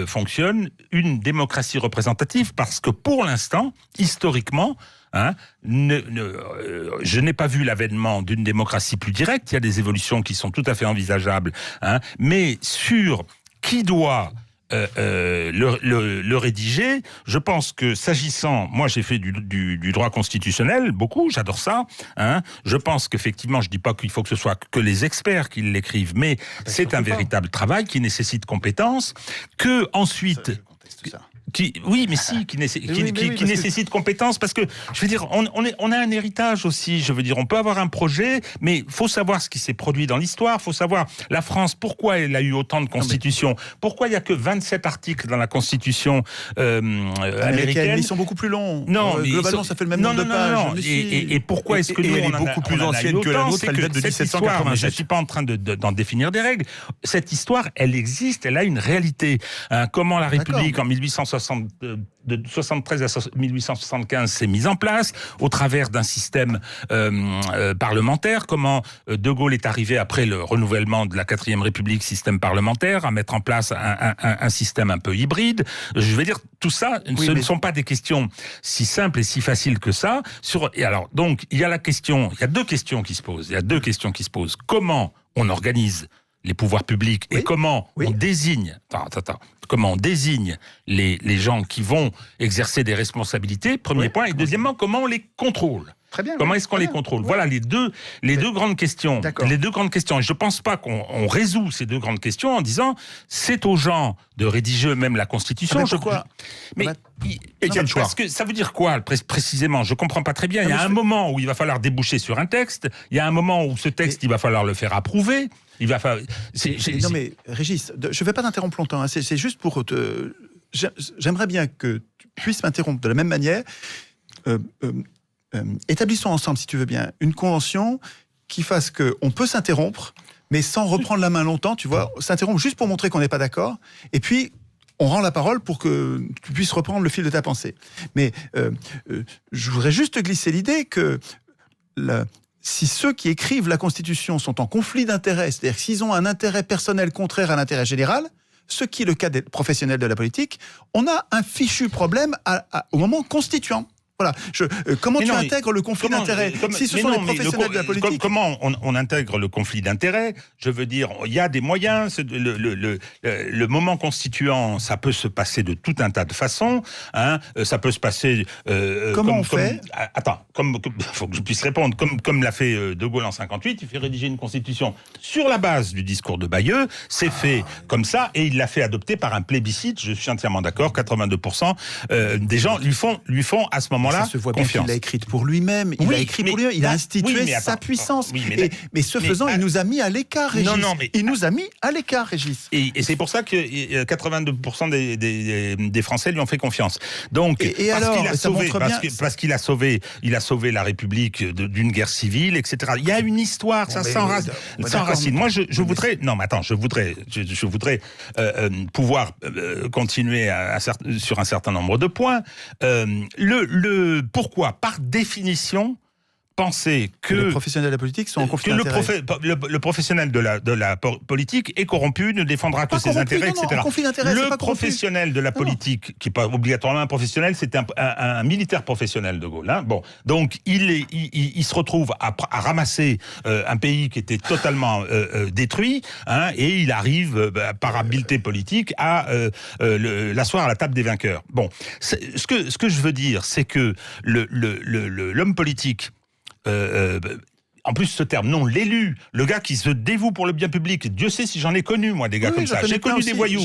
fonctionne une démocratie représentative, parce que pour l'instant, historiquement, je n'ai pas vu l'avènement d'une démocratie plus directe. Il y a des évolutions qui sont tout à fait envisageables, mais sur qui doit le rédiger, je pense que s'agissant, moi j'ai fait du droit constitutionnel beaucoup, j'adore ça, je pense qu'effectivement, je dis pas qu'il faut que ce soit que les experts qui l'écrivent, mais c'est un véritable travail qui nécessite compétence, que ensuite... Qui nécessite compétence, parce que, je veux dire, on a un héritage aussi, je veux dire, on peut avoir un projet, mais il faut savoir ce qui s'est produit dans l'histoire, il faut savoir la France, pourquoi elle a eu autant de constitutions, pourquoi il n'y a que 27 articles dans la constitution américaine. Ils sont beaucoup plus longs. Non, globalement, ça fait le même nombre de pages. Et pourquoi est-ce que nous, elle est beaucoup plus ancienne que la nôtre, elle date de 1787. Je ne suis pas en train d'en définir des règles. Cette histoire, elle existe, elle a une réalité. Comment la République, en 1873 à 1875 s'est mise en place au travers d'un système parlementaire. Comment De Gaulle est arrivé après le renouvellement de la 4e République, système parlementaire, à mettre en place un système un peu hybride. Je veux dire, tout ça, ne sont pas des questions si simples et si faciles que ça. Et alors, donc, il y a deux questions qui se posent. Il y a deux questions qui se posent. Comment on organise les pouvoirs publics et comment on désigne... Comment on désigne les gens qui vont exercer des responsabilités, premier point, et deuxièmement, comment on les contrôle. Très bien. Comment est-ce qu'on les contrôle ? Voilà les deux grandes questions. D'accord. Les deux grandes questions. Et je ne pense pas qu'on résout ces deux grandes questions en disant c'est aux gens de rédiger eux-mêmes la Constitution. Parce que ça veut dire quoi précisément ? Je ne comprends pas très bien. Il y a un moment où il va falloir déboucher sur un texte. Il y a un moment où ce texte, il va falloir le faire approuver. Il va falloir... Non mais Régis, je ne vais pas t'interrompre longtemps. C'est juste pour te... J'aimerais bien que tu puisses m'interrompre de la même manière. Établissons ensemble, si tu veux bien, une convention qui fasse qu'on peut s'interrompre, mais sans reprendre la main longtemps, tu vois, s'interrompre juste pour montrer qu'on n'est pas d'accord, et puis on rend la parole pour que tu puisses reprendre le fil de ta pensée. Mais je voudrais juste glisser l'idée que si ceux qui écrivent la Constitution sont en conflit d'intérêts, c'est-à-dire s'ils ont un intérêt personnel contraire à l'intérêt général, ce qui est le cas des professionnels de la politique, on a un fichu problème au moment constituant. Voilà. Comment tu intègres le conflit d'intérêts si ce sont les professionnels de la politique? Comment on intègre le conflit d'intérêts? Je veux dire, il y a des moyens. Le moment constituant, ça peut se passer de tout un tas de façons. Ça peut se passer. Comment on fait? Attends, faut que je puisse répondre. Comme l'a fait De Gaulle en 58, il fait rédiger une constitution sur la base du discours de Bayeux. C'est fait comme ça, et il l'a fait adopter par un plébiscite. Je suis entièrement d'accord. 82% des gens lui font à ce moment. Ça se voit bien qu'il l'a écrite pour lui-même. Il a institué sa puissance. Mais ce faisant, il nous a mis à l'écart, Régis. Il nous a mis à l'écart, Régis. Et c'est pour ça que 82% des Français lui ont fait confiance. Donc, parce qu'il a sauvé la République d'une guerre civile, etc. Il y a une histoire, ça s'enracine. Moi, je voudrais pouvoir continuer sur un certain nombre de points. Pourquoi, par définition, penser que les professionnels de la politique sont en conflit d'intérêts. Le professionnel de la politique est corrompu, ne défendra que ses intérêts, etc. Le professionnel de la politique, qui n'est pas obligatoirement un professionnel, c'est un militaire professionnel, De Gaulle. Bon, donc il se retrouve à ramasser un pays qui était totalement détruit, et il arrive par habileté politique à l'asseoir à la table des vainqueurs. Bon, ce que je veux dire, c'est que l'homme politique en plus, ce terme, non, l'élu, le gars qui se dévoue pour le bien public, Dieu sait si j'en ai connu, moi, des gars comme ça. J'ai connu des voyous,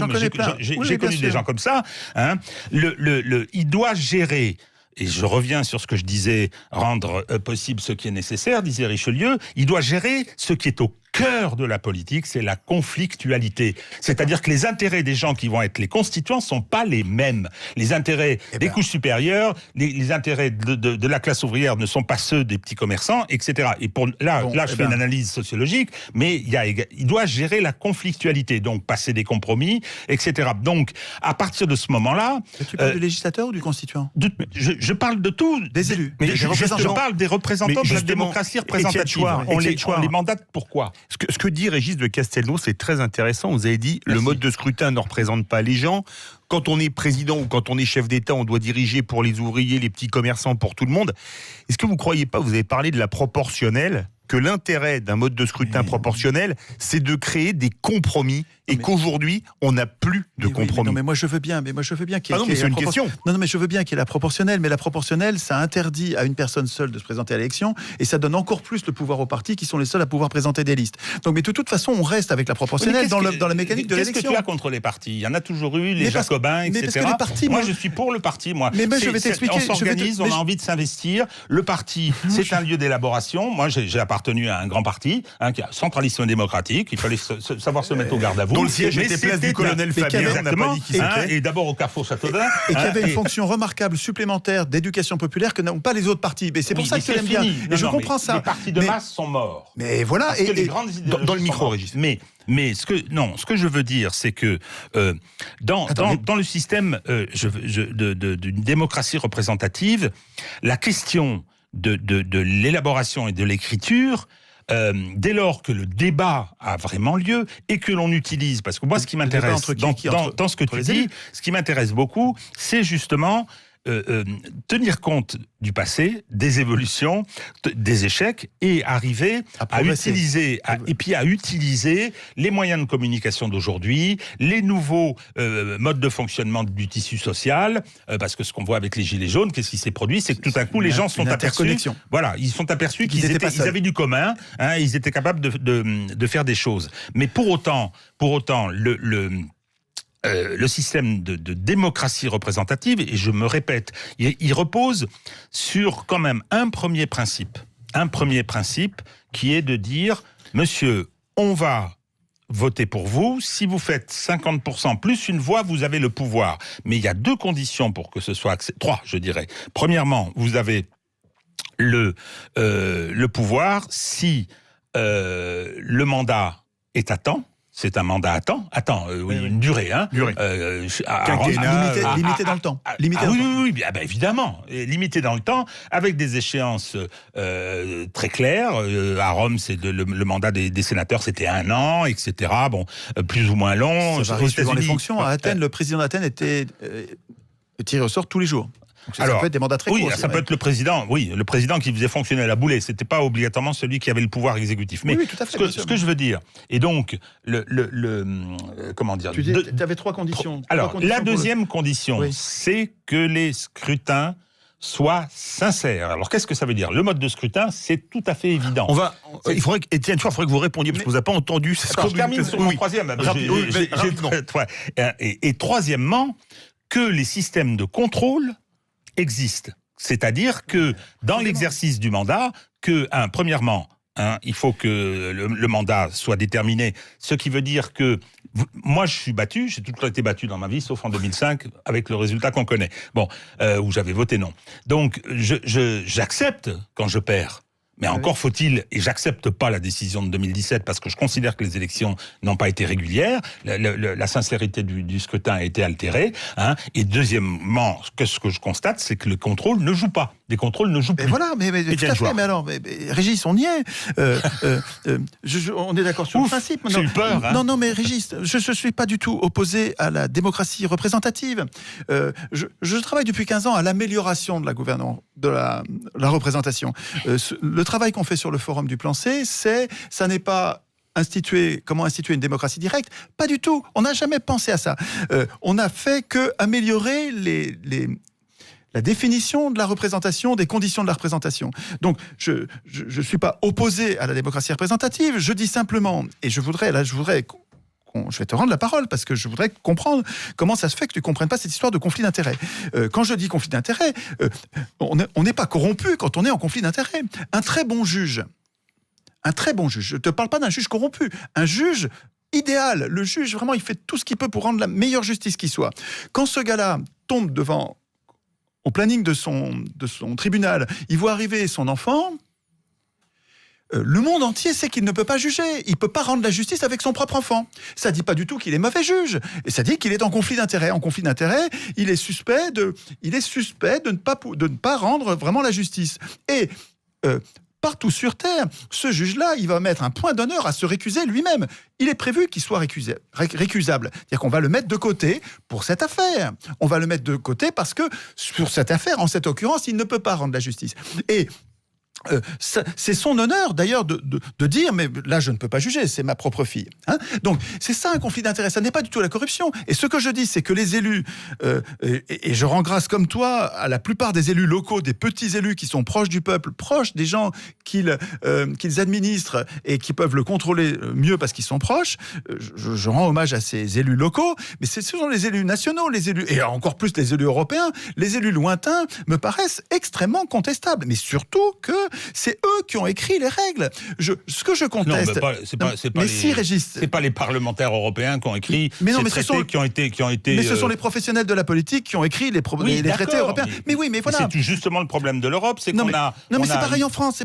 j'ai connu des gens comme ça. Hein. Il doit gérer, et je reviens sur ce que je disais, rendre possible ce qui est nécessaire, disait Richelieu, il doit gérer ce qui est au cœur de la politique, c'est la conflictualité. C'est-à-dire que les intérêts des gens qui vont être les constituants ne sont pas les mêmes. Les intérêts des couches supérieures, les intérêts de la classe ouvrière ne sont pas ceux des petits commerçants, etc. Et là, je fais une analyse sociologique, mais il doit gérer la conflictualité, donc passer des compromis, etc. Donc, à partir de ce moment-là... Tu parles du législateur ou du constituant ? Je parle de tout. Des élus. Mais je parle des représentants de la démocratie représentative. On les mandate pourquoi ? Ce que dit Régis de Castelnau, c'est très intéressant. Vous avez dit, le mode de scrutin ne représente pas les gens. Quand on est président ou quand on est chef d'État, on doit diriger pour les ouvriers, les petits commerçants, pour tout le monde. Est-ce que vous ne croyez pas, vous avez parlé de la proportionnelle, que l'intérêt d'un mode de scrutin proportionnel, c'est de créer des compromis et qu'aujourd'hui, on n'a plus de compromis. Non, mais moi je veux bien qu'il y ait... Ah non, mais c'est une question. Non, mais je veux bien qu'il y ait la proportionnelle, mais la proportionnelle, ça interdit à une personne seule de se présenter à l'élection et ça donne encore plus le pouvoir aux partis qui sont les seuls à pouvoir présenter des listes. Donc, mais de toute façon, on reste avec la proportionnelle dans la mécanique de l'élection. Qu'est-ce que tu as contre les partis ? Il y en a toujours eu, les Jacobins, etc. Mais parce que les partis, moi, je suis pour le parti, moi. Mais je vais t'expliquer. On s'organise, on a envie de s'investir. Le parti, c'est un lieu d'élaboration. Moi, j'ai appartenu à un grand parti, qui a centralisme démocratique. Il fallait savoir se mettre au garde à vous. Dont le siège était place du colonel Fabien, on n'a pas dit qui c'était. Et d'abord au Carrefour Châteaudun. Et qui avait une fonction remarquable supplémentaire d'éducation populaire que n'ont pas les autres partis. Mais c'est pour ça que tu l'aimes bien. Et je comprends ça. Les partis de masse sont morts. Mais voilà. Dans le micro, Régis. Mais ce que je veux dire, c'est que dans le système d'une démocratie représentative, la question de l'élaboration et de l'écriture, dès lors que le débat a vraiment lieu et que l'on utilise, parce que moi ce qui m'intéresse dans ce que tu dis, ce qui m'intéresse beaucoup, c'est justement tenir compte du passé, des évolutions, des échecs et arriver à utiliser les moyens de communication d'aujourd'hui, les nouveaux modes de fonctionnement du tissu social, parce que ce qu'on voit avec les gilets jaunes, qu'est-ce qui s'est produit, c'est que tout à coup les gens sont aperçus, ils sont aperçus qu'ils avaient du commun, ils étaient capables de faire des choses. Mais pour autant, le système de démocratie représentative, et je me répète, il repose sur quand même un premier principe qui est de dire, monsieur, on va voter pour vous, si vous faites 50% plus une voix, vous avez le pouvoir. Mais il y a deux conditions pour que ce soit trois, je dirais. Premièrement, vous avez le pouvoir si le mandat est à temps. C'est un mandat à temps. Une durée, hein. Limité dans le temps. Oui, évidemment. Limité dans le temps, avec des échéances très claires. À Rome, c'est le mandat des sénateurs, c'était 1 an, etc. Bon, plus ou moins long. Ça varie suivant les fonctions. À Athènes, le président d'Athènes était tiré au sort tous les jours. Donc ça peut être des mandats très courts. Ça peut être le président qui faisait fonctionner la boulée. C'était pas obligatoirement celui qui avait le pouvoir exécutif. Mais tout à fait, ce que je veux dire, et donc comment dire. Tu avais 3 conditions. La deuxième condition, c'est que les scrutins soient sincères. Alors qu'est-ce que ça veut dire ? Le mode de scrutin, c'est tout à fait évident. Il faudrait que vous répondiez parce qu'on vous a pas entendu. Je termine sur mon troisième. Et troisièmement, que les systèmes de contrôle existent. C'est-à-dire que dans l'exercice du mandat, premièrement, il faut que le mandat soit déterminé, ce qui veut dire que moi je suis battu, j'ai toujours été battu dans ma vie, sauf en 2005, avec le résultat qu'on connaît, où j'avais voté non. Donc j'accepte quand je perds. Mais encore faut-il, et j'accepte pas la décision de 2017 parce que je considère que les élections n'ont pas été régulières, la sincérité du scrutin a été altérée, et deuxièmement, ce que je constate, c'est que le contrôle ne joue pas. Les contrôles ne jouent plus. Voilà, mais tout à fait, mais alors, Régis, on y est. On est d'accord sur le principe. J'ai eu peur. Non, mais Régis, je suis pas du tout opposé à la démocratie représentative. Je travaille depuis 15 ans à l'amélioration de la gouvernance, de la représentation. Le travail qu'on fait sur le forum du Plan C, ça n'est pas comment instituer une démocratie directe. Pas du tout. On n'a jamais pensé à ça. On n'a fait que améliorer la définition de la représentation, des conditions de la représentation. Donc, je suis pas opposé à la démocratie représentative, je dis simplement, et je vais te rendre la parole parce que je voudrais comprendre comment ça se fait que tu ne comprennes pas cette histoire de conflit d'intérêts. Quand je dis conflit d'intérêts, on n'est pas corrompu quand on est en conflit d'intérêts. Un très bon juge, je ne te parle pas d'un juge corrompu, un juge idéal, le juge vraiment il fait tout ce qu'il peut pour rendre la meilleure justice qui soit. Quand ce gars-là tombe au planning de son tribunal, il voit arriver son enfant, le monde entier sait qu'il ne peut pas juger, il ne peut pas rendre la justice avec son propre enfant. Ça ne dit pas du tout qu'il est mauvais juge, et ça dit qu'il est en conflit d'intérêts. En conflit d'intérêts, il est suspect de ne pas rendre vraiment la justice. Et partout sur Terre, ce juge-là, il va mettre un point d'honneur à se récuser lui-même. Il est prévu qu'il soit récusable. C'est-à-dire qu'on va le mettre de côté pour cette affaire. On va le mettre de côté parce que, sur cette affaire, en cette occurrence, il ne peut pas rendre la justice. Et c'est son honneur d'ailleurs de dire mais là je ne peux pas juger, c'est ma propre fille. Donc c'est ça un conflit d'intérêts, ça n'est pas du tout la corruption. Et ce que je dis c'est que les élus, et je rends grâce comme toi à la plupart des élus locaux, des petits élus qui sont proches du peuple, proches des gens qu'ils administrent et qui peuvent le contrôler mieux parce qu'ils sont proches, je rends hommage à ces élus locaux, mais ce sont les élus nationaux, les élus, et encore plus les élus européens, les élus lointains me paraissent extrêmement contestables, mais surtout que c'est eux qui ont écrit les règles. Ce que je conteste... C'est pas les parlementaires européens qui ont écrit ces traités qui ont été... Mais ce sont les professionnels de la politique qui ont écrit les traités européens. Mais voilà. C'est justement le problème de l'Europe, c'est qu'on a... Non, mais c'est pareil en France,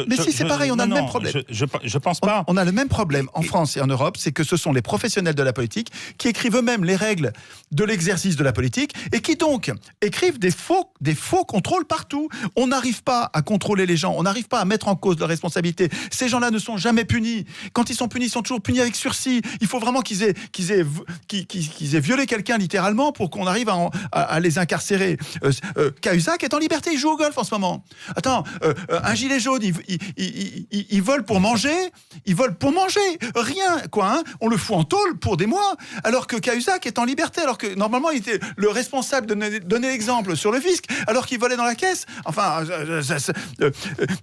Mais si, c'est pareil, on a le même problème. Je pense pas. On a le même problème en France et en Europe, c'est que ce sont les professionnels de la politique qui écrivent eux-mêmes les règles de l'exercice de la politique et qui donc écrivent des faux contrôles partout. On n'arrive pas à contrôler les gens, on n'arrive pas à mettre en cause leur responsabilité. Ces gens-là ne sont jamais punis. Quand ils sont punis, ils sont toujours punis avec sursis. Il faut vraiment qu'ils aient violé quelqu'un littéralement pour qu'on arrive à les incarcérer. Cahuzac est en liberté, il joue au golf en ce moment. Attends, un gilet jaune, il vole pour manger, rien, quoi. On le fout en tôle pour des mois, alors que Cahuzac est en liberté, alors que normalement il était le responsable de donner l'exemple sur le fisc, alors qu'il volait dans la caisse. Enfin,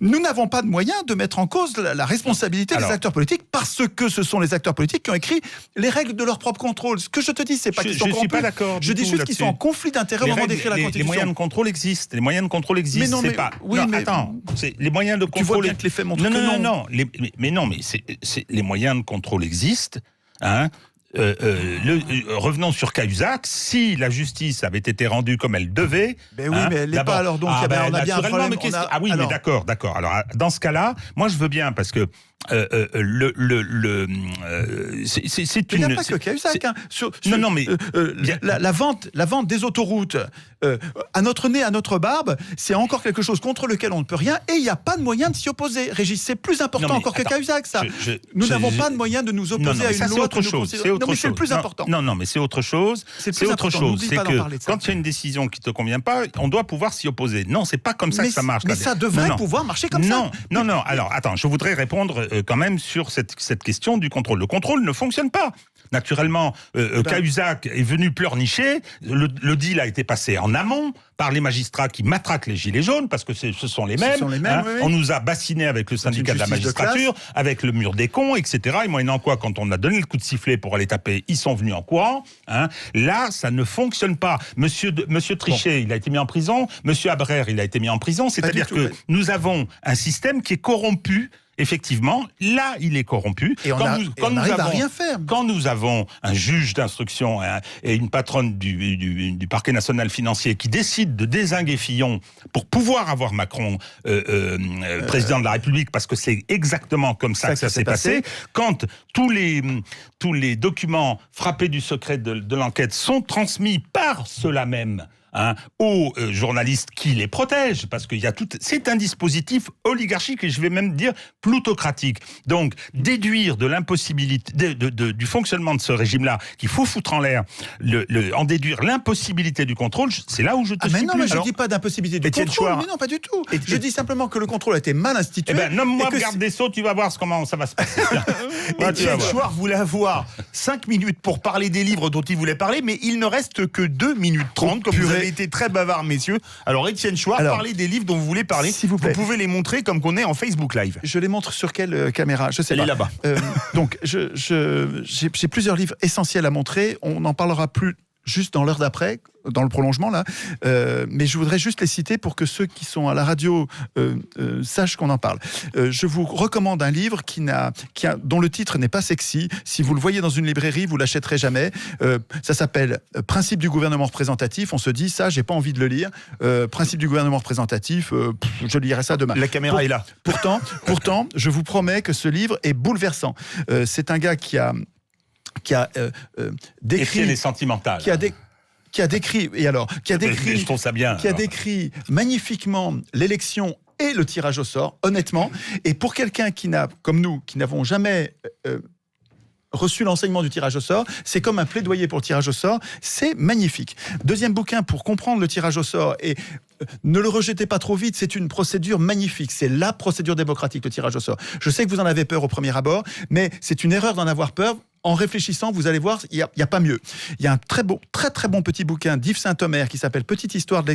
nous n'avons pas de moyens de mettre en cause la responsabilité des acteurs politiques parce que ce sont les acteurs politiques qui ont écrit les règles de leur propre contrôle. Ce que je te dis, c'est pas qu'ils sont corrompus. Je suis pas d'accord. Je dis juste qu'ils sont en conflit d'intérêts au moment d'écrire la Constitution. Les moyens de contrôle existent. Les moyens de contrôle existent. Les moyens de contrôle. Tu vois bien que les faits montrent que non. Les moyens de contrôle existent. Revenons sur Cahuzac. Si la justice avait été rendue comme elle devait, mais elle n'est pas. Alors donc, on a bien un problème. Mais d'accord. Alors dans ce cas-là, moi je veux bien parce que c'est une. Il n'y a pas que Cahuzac. La vente des autoroutes à notre nez, à notre barbe, c'est encore quelque chose contre lequel on ne peut rien et il n'y a pas de moyen de s'y opposer. Régis, c'est plus important encore que Cahuzac, ça. Nous n'avons pas de moyen de nous opposer à une loi. Mais c'est le plus important. Non, mais c'est autre chose. C'est autre chose. C'est que quand il y a une décision qui te convient pas, on doit pouvoir s'y opposer. Non, c'est pas comme ça que ça marche. Mais ça devrait pouvoir marcher comme ça. Non. Alors, attends, je voudrais répondre quand même sur cette question du contrôle. Le contrôle ne fonctionne pas. Naturellement, Cahuzac est venu pleurnicher. Le deal a été passé en amont par les magistrats qui matraquent les gilets jaunes, parce que ce sont les mêmes. Oui. On nous a bassinés avec le syndicat de la magistrature, avec le mur des cons, etc. Et moyennant quoi, quand on a donné le coup de sifflet pour aller taper, ils sont venus en courant. Là, ça ne fonctionne pas. Monsieur Trichet, il a été mis en prison. Monsieur Abrère, il a été mis en prison. C'est-à-dire que nous avons un système qui est corrompu. Effectivement, là, il est corrompu. Et on n'arrive à rien faire. Quand nous avons un juge d'instruction et une patronne du parquet national financier qui décide de dézinguer Fillon pour pouvoir avoir Macron président de la République, parce que c'est exactement comme ça que ça s'est passé, quand tous les documents frappés du secret de l'enquête sont transmis par ceux-là même, aux journalistes qui les protègent, parce qu'il y a c'est un dispositif oligarchique et je vais même dire plutocratique. Donc, déduire de l'impossibilité du fonctionnement de ce régime-là, qu'il faut foutre en l'air, en déduire l'impossibilité du contrôle, c'est là où je te suis non, mais je ne dis pas d'impossibilité du contrôle, mais non, pas du tout. Je dis simplement que le contrôle a été mal institué. Nomme-moi garde des Sceaux, tu vas voir comment ça va se passer. Étienne Chouard voulait avoir 5 minutes pour parler des livres dont il voulait parler, mais il ne reste que 2 minutes 30, comme vous avez avez été très bavard, messieurs. Alors, Étienne Chouard, parlez des livres dont vous voulez parler. S'il vous plaît. Vous pouvez les montrer comme qu'on est en Facebook Live. Je les montre sur quelle caméra? Je sais pas. Elle est là-bas. Donc, j'ai plusieurs livres essentiels à montrer. On n'en parlera plus juste dans l'heure d'après, dans le prolongement là, mais je voudrais juste les citer pour que ceux qui sont à la radio sachent qu'on en parle. Je vous recommande un livre dont le titre n'est pas sexy. Si vous le voyez dans une librairie, vous l'achèterez jamais. Ça s'appelle Principe du gouvernement représentatif. On se dit ça, j'ai pas envie de le lire. Principe du gouvernement représentatif, je lirai ça demain. La caméra est là. Pourtant, je vous promets que ce livre est bouleversant. C'est un gars qui a décrit... Étienne est sentimental. Qui a décrit je trouve ça bien. Qui a décrit magnifiquement l'élection et le tirage au sort, honnêtement. Et pour quelqu'un comme nous, qui n'avons jamais reçu l'enseignement du tirage au sort, c'est comme un plaidoyer pour le tirage au sort, c'est magnifique. Deuxième bouquin pour comprendre le tirage au sort, et ne le rejetez pas trop vite, c'est une procédure magnifique, c'est la procédure démocratique, le tirage au sort. Je sais que vous en avez peur au premier abord, mais c'est une erreur d'en avoir peur. En réfléchissant, vous allez voir, il y a pas mieux. Il y a un très bon petit bouquin d'Yves Saint-Omer qui s'appelle Petite histoire de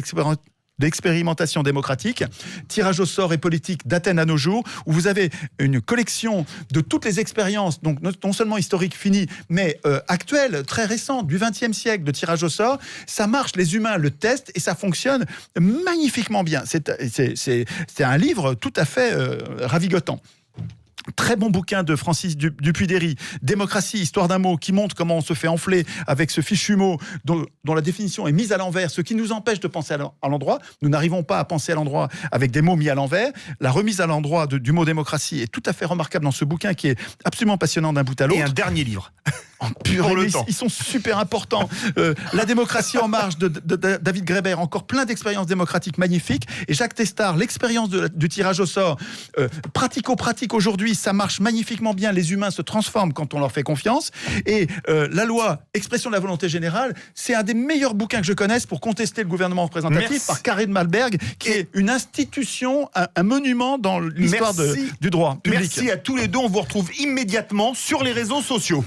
l'expérimentation démocratique, tirage au sort et politique d'Athènes à nos jours, où vous avez une collection de toutes les expériences, donc non seulement historiques finies, mais actuelles, très récentes, du XXe siècle, de tirage au sort. Ça marche, les humains le testent et ça fonctionne magnifiquement bien. C'est un livre tout à fait ravigotant. Très bon bouquin de Francis Dupuy-Derry, Démocratie, histoire d'un mot, qui montre comment on se fait enfler avec ce fichu mot dont la définition est mise à l'envers, ce qui nous empêche de penser à l'endroit. Nous n'arrivons pas à penser à l'endroit avec des mots mis à l'envers. La remise à l'endroit du mot démocratie est tout à fait remarquable dans ce bouquin qui est absolument passionnant d'un bout à l'autre. Et un dernier livre. Ils sont super importants. La démocratie en marche de David Graeber, encore plein d'expériences démocratiques magnifiques. Et Jacques Testard, l'expérience du tirage au sort, pratico-pratique aujourd'hui, ça marche magnifiquement bien. Les humains se transforment quand on leur fait confiance. Et la loi, expression de la volonté générale, c'est un des meilleurs bouquins que je connaisse pour contester le gouvernement représentatif par Carré de Malberg, qui est une institution, un monument dans l'histoire du droit public. Merci à tous les deux. On vous retrouve immédiatement sur les réseaux sociaux.